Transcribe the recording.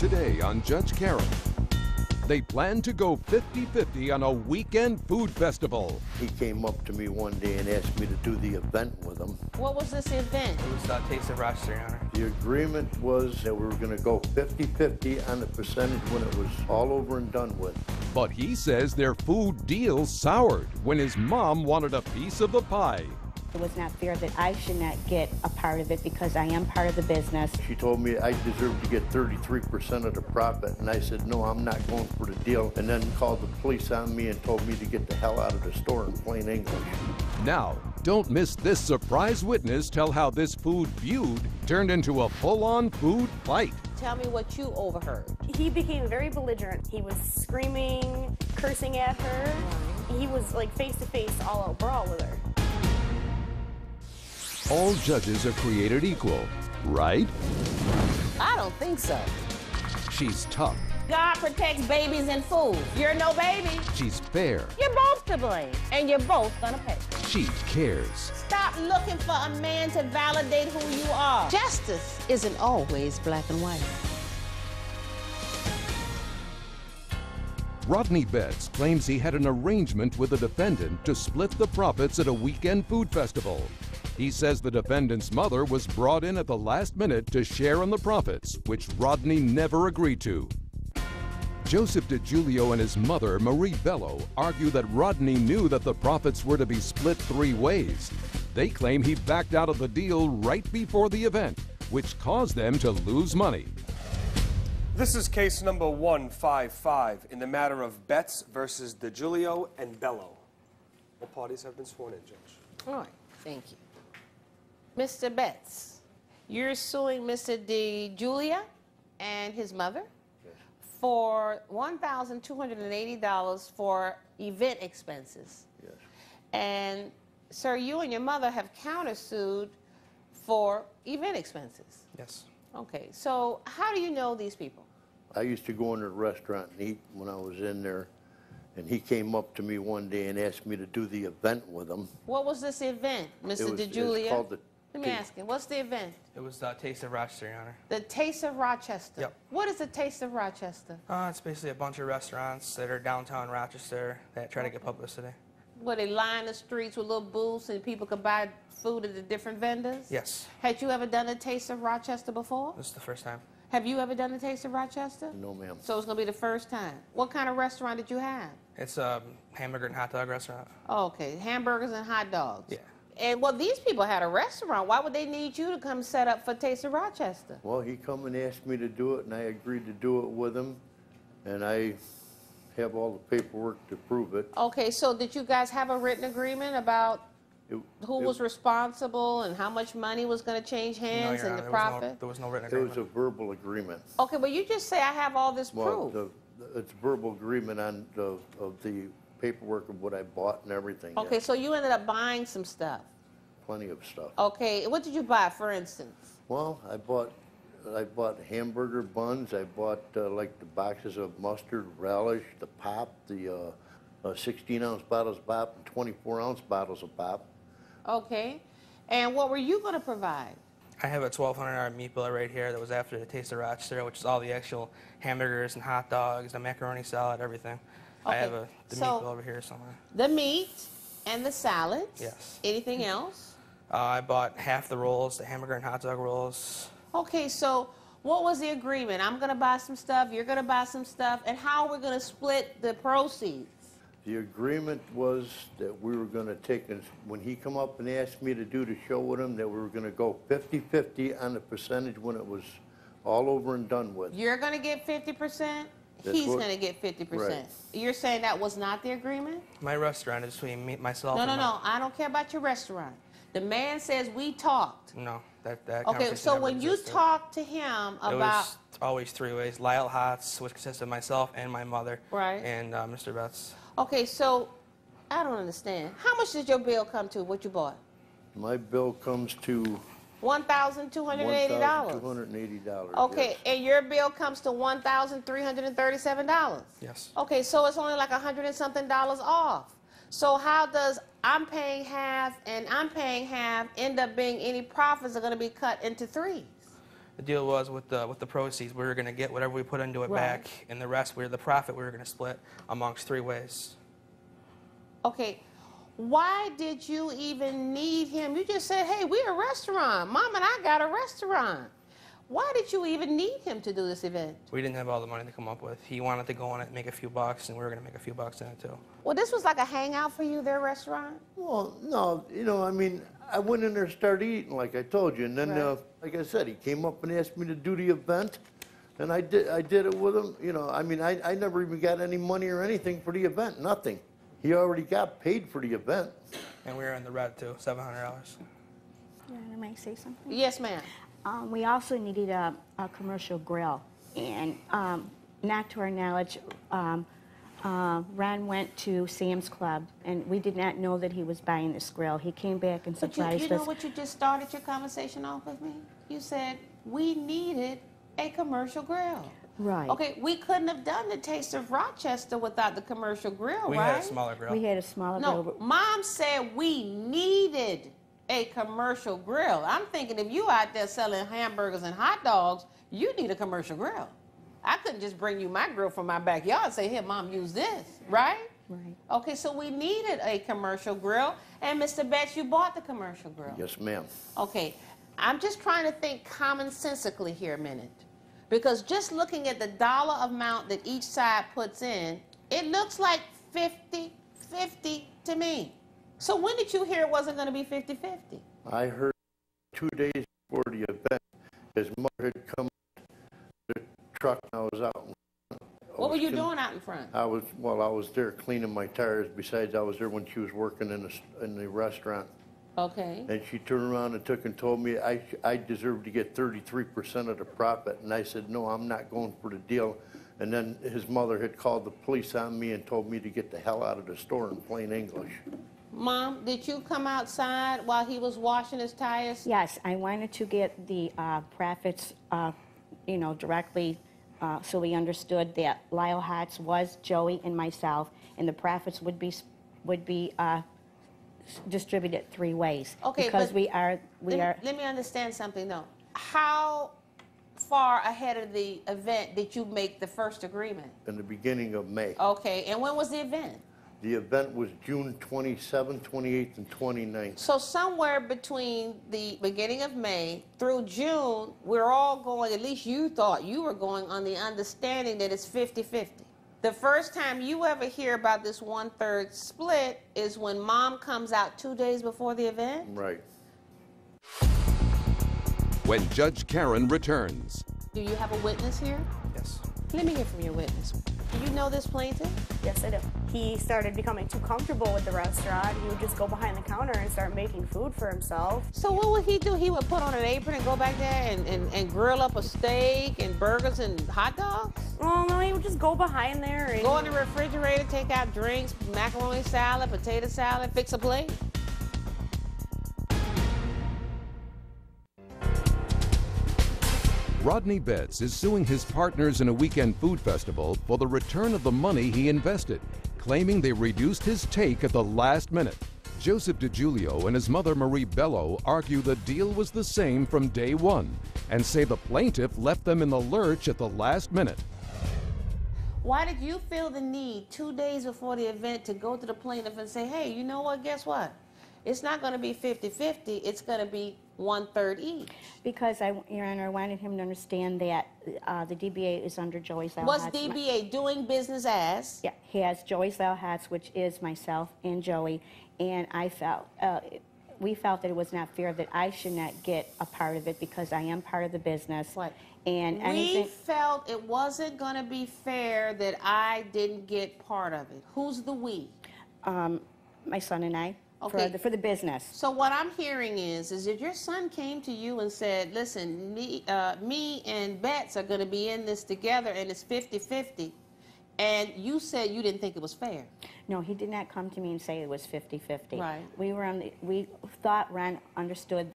today on Judge Karen. They plan to go 50-50 on a weekend food festival. He came up to me one day and asked me to do the event with him. What was this event? It was Taste of Rochester, Your Honor. The agreement was that we were going to go 50-50 on the percentage when it was all over and done with. But he says their food deal soured when his mom wanted a piece of the pie. It was not fair that I should not get a part of it because I am part of the business. She told me I deserved to get 33% of the profit, and I said, no, I'm not going for the deal, and then called the police on me and told me to get the hell out of the store in plain English. Now, don't miss this surprise witness tell how this food feud turned into a full-on food fight. Tell me what you overheard. He became very belligerent. He was screaming, cursing at her. He was like face-to-face, all-out brawl with her. All judges are created equal, right? I don't think so. She's tough. God protects babies and fools. You're no baby. She's fair. You're both to blame, and you're both gonna pay. She cares. Stop looking for a man to validate who you are. Justice isn't always black and white. Rodney Beitz claims he had an arrangement with the defendant to split the profits at a weekend food festival. He says the defendant's mother was brought in at the last minute to share on the profits, which Rodney never agreed to. Joseph DiGiulio and his mother, Marie Bello, argue that Rodney knew that the profits were to be split 3 ways. They claim he backed out of the deal right before the event, which caused them to lose money. This is case number 155 in the matter of Beitz versus DiGiulio and Bello. All parties have been sworn in, Judge. All right, thank you. Mr. Beitz, you're suing Mr. DiGiulio and his mother for $1,280 for event expenses. Yes. And, sir, you and your mother have countersued for event expenses. Yes. Okay, so how do you know these people? I used to go in a restaurant and eat when I was in there, and he came up to me one day and asked me to do the event with him. What was this event, Mr. DiGiulio? It's called the Let me ask him, what's the event? It was Taste of Rochester, Your Honor. The Taste of Rochester? Yep. What is the Taste of Rochester? It's basically a bunch of restaurants that are downtown Rochester that try to get publicity. Where they line the streets with little booths and people could buy food at the different vendors? Yes. Had you ever done a Taste of Rochester before? This is the first time. Have you ever done the Taste of Rochester? No, ma'am. So it's going to be the first time. What kind of restaurant did you have? It's a hamburger and hot dog restaurant. Oh, okay, hamburgers and hot dogs. Yeah. And, well, these people had a restaurant. Why would they need you to come set up for Taste of Rochester? Well, he come and asked me to do it, and I agreed to do it with him, and I have all the paperwork to prove it. Okay, so did you guys have a written agreement about who was responsible and how much money was going to change hands and the profit? There was no written It agreement. was a verbal agreement. Okay, well, you just say I have all this proof. Well, it's verbal agreement on of the paperwork of what I bought and everything. Okay, yes. so you ended up buying some stuff. Plenty of stuff. Okay, what did you buy, for instance? Well, I bought hamburger buns. I bought like the boxes of mustard, relish, the pop, the 16-ounce bottles of pop and 24-ounce bottles of pop. Okay, and what were you going to provide? I have a $1,200 meat bill right here that was after the Taste of Rochester, which is all the actual hamburgers and hot dogs, the macaroni salad, everything. Okay, I have the meat bill over here somewhere. The meat and the salads. Yes. Anything else? I bought half the rolls, the hamburger and hot dog rolls. Okay, so what was the agreement? I'm going to buy some stuff, you're going to buy some stuff, and how are we going to split the proceeds? The agreement was that we were going to take, when he come up and asked me to do the show with him, that we were going to go 50-50 on the percentage when it was all over and done with. You're going to get 50%? That's He's what- going to get 50%. Right. You're saying that was not the agreement? My restaurant is between me, myself, No, and no, I don't care about your restaurant. The man says we talked. No, that Okay, conversation so never when you existed. talked to him It about... was always 3 ways. Lyell Hots, which consists of myself and my mother. Right. And Mr. Beitz. Okay, so I don't understand. How much did your bill come to, what you bought? My bill comes to $1,280. $1,280. Okay, yes. and your bill comes to $1,337. Yes. Okay, so it's only like $100 and something off. So how does I'm paying half and I'm paying half end up being any profits are going to be cut into threes? The deal was with the proceeds, we were going to get whatever we put into it back, and the rest, the profit, we were going to split amongst 3 ways. Okay. Why did you even need him? You just said, hey, we're a restaurant. Mom and I got a restaurant. Why did you even need him to do this event? We didn't have all the money to come up with. He wanted to go on it and make a few bucks, and we were going to make a few bucks in it, too. Well, this was like a hangout for you, their restaurant? Well, no, you know, I mean, I went in there and started eating, like I told you, and then, like I said, he came up and asked me to do the event, and I did it with him. You know, I mean, I never even got any money or anything for the event, nothing. He already got paid for the event. And we were in the red, too, $700. May I say something? Yes, ma'am. We also needed a commercial grill, and not to our knowledge, Ron went to Sam's Club, and we did not know that he was buying this grill. He came back and surprised us. You know what you just started your conversation off with me? You said we needed a commercial grill. Right. Okay, we couldn't have done the Taste of Rochester without the commercial grill, We right? had a smaller grill. We had a smaller No, grill. Mom said we needed a commercial grill. I'm thinking if you out there selling hamburgers and hot dogs, you need a commercial grill. I couldn't just bring you my grill from my backyard and say, here, Mom, use this, right? Right. Okay, so we needed a commercial grill, and Mr. Beitz, you bought the commercial grill. Yes, ma'am. Okay, I'm just trying to think commonsensically here a minute. Because just looking at the dollar amount that each side puts in, it looks like 50-50 to me. So when did you hear it wasn't going to be 50-50? I heard 2 days before the event, his mother had come to the truck and I was out. What were you doing out in front? I was there cleaning my tires. Besides, I was there when she was working in the restaurant. Okay. And she turned around and told me I deserved to get 33% of the profit. And I said, no, I'm not going for the deal. And then his mother had called the police on me and told me to get the hell out of the store in plain English. Mom, did you come outside while he was washing his tires? Yes, I wanted to get the profits, you know, directly, so we understood that Lyell Hots was Joey and myself, and the profits would be distributed 3 ways. Okay, because but we are. Let me understand something though. How far ahead of the event did you make the first agreement? In the beginning of May. Okay, and when was the event? The event was June 27th, 28th, and 29th. So somewhere between the beginning of May through June, we're all going, at least you thought you were going on the understanding that it's 50-50. The first time you ever hear about this 1/3 split is when Mom comes out 2 days before the event? Right. When Judge Karen returns. Do you have a witness here? Yes. Let me hear from your witness. Do you know this plaintiff? Yes, I do. He started becoming too comfortable with the restaurant. He would just go behind the counter and start making food for himself. So what would he do? He would put on an apron and go back there and grill up a steak and burgers and hot dogs? Well, no, he would just go behind there and Go in the refrigerator, take out drinks, macaroni salad, potato salad, fix a plate? Rodney Beitz is suing his partners in a weekend food festival for the return of the money he invested, claiming they reduced his take at the last minute. Joseph DiGiulio and his mother Marie Bello argue the deal was the same from day one and say the plaintiff left them in the lurch at the last minute. Why did you feel the need 2 days before the event to go to the plaintiff and say, hey, you know what, guess what? It's not going to be 50-50, it's going to be 1/3 each. Because Your Honor, I wanted him to understand that the DBA is under Joey's Lyell What's Hots. DBA doing business as? Yeah, he has Joey's Lyell Hots, which is myself and Joey, and I felt, we felt that it was not fair that I should not get a part of it because I am part of the business. What? And We anything, felt it wasn't going to be fair that I didn't get part of it. Who's the we? my son and I, Okay. for the business. So what I'm hearing is that your son came to you and said, listen, me and Beitz are going to be in this together and it's 50-50. And you said you didn't think it was fair. No, he did not come to me and say it was 50-50. Right. We thought Ron understood